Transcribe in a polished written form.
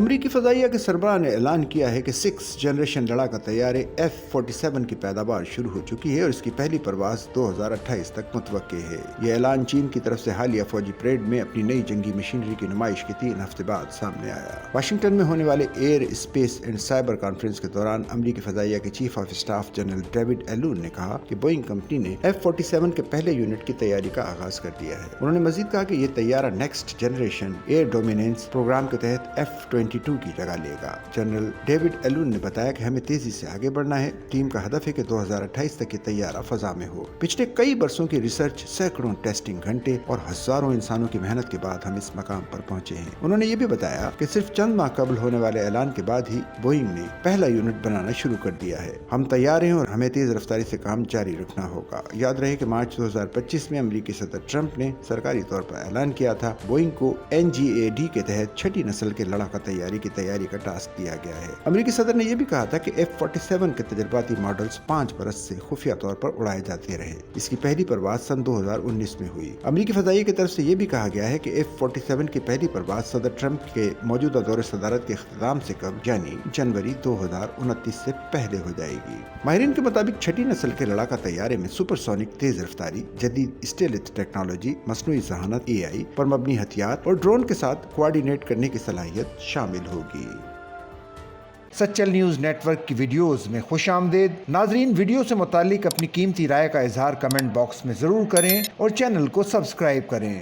امریکی فضائیہ کے سربراہ نے اعلان کیا ہے کہ 6 جنریشن لڑاکا طیارے F-47 کی پیداوار شروع ہو چکی ہے اور اس کی پہلی پرواز 2028 تک متوقع ہے۔ یہ اعلان چین کی طرف سے حالیہ فوجی پریڈ میں اپنی نئی جنگی مشینری کی نمائش کے 3 ہفتے بعد سامنے آیا۔ واشنگٹن میں ہونے والے air space and cyber conference کے دوران امریکی فضائیہ کے chief of staff general David Allvin نے کہا کہ بوئنگ کمپنی نے F-47 کے پہلے یونٹ کی تیاری کا آغاز کر دیا ہے۔ انہوں نے مزید کہا کہ یہ طیارہ next generation air dominance programme کے تحت F-22 کی جگہ لے گا۔ جنرل ڈیوڈ ایلون نے بتایا کہ ہمیں تیزی سے آگے بڑھنا ہے۔ ٹیم کا ہدف ہے کہ 2028 تک یہ طیارہ فضا میں ہو۔ پچھلے کئی برسوں کی ریسرچ، سینکڑوں ٹیسٹنگ گھنٹے اور ہزاروں انسانوں کی محنت کے بعد ہم اس مقام پر پہنچے ہیں۔ انہوں نے یہ بھی بتایا کہ صرف چند ماہ قبل ہونے والے اعلان کے بعد ہی بوئنگ نے پہلا یونٹ بنانا شروع کر دیا ہے۔ ہم تیار ہیں اور ہمیں تیز رفتاری سے کام جاری رکھنا ہوگا۔ یاد رہے کہ مارچ 2025 میں امریکی صدر ٹرمپ نے سرکاری طور پر اعلان کیا تھا بوئنگ کو NGAD کے تحت چھٹی نسل کے لڑاکا طیارے کی تیاری کا ٹاسک دیا گیا ہے۔ امریکی صدر نے یہ بھی کہا تھا کہ F-47 کے تجرباتی ماڈلز 5 برس سے خفیہ طور پر اڑائے جاتے رہے۔ اس کی پہلی پرواز سن 2019 میں ہوئی۔ امریکی فضائیہ کی طرف سے یہ بھی کہا گیا ہے کہ F-47 کی پہلی پرواز صدر ٹرمپ کے موجودہ دور صدارت کے اختتام سے قبل یعنی جنوری 2029 سے پہلے ہو جائے گی۔ ماہرین کے مطابق چھٹی نسل کے لڑاکا طیارے میں سپر سونک تیز رفتاری، جدید اسٹیلتھ ٹیکنالوجی، مصنوعی ذہانت AI پر مبنی ہتھیار اور ڈرون کے ساتھ کوآرڈینیٹ کرنے کی صلاحیت شامل ہوگی۔ سچل نیوز نیٹ ورک کی ویڈیوز میں خوش آمدید۔ ناظرین، ویڈیو سے متعلق اپنی قیمتی رائے کا اظہار کمنٹ باکس میں ضرور کریں اور چینل کو سبسکرائب کریں۔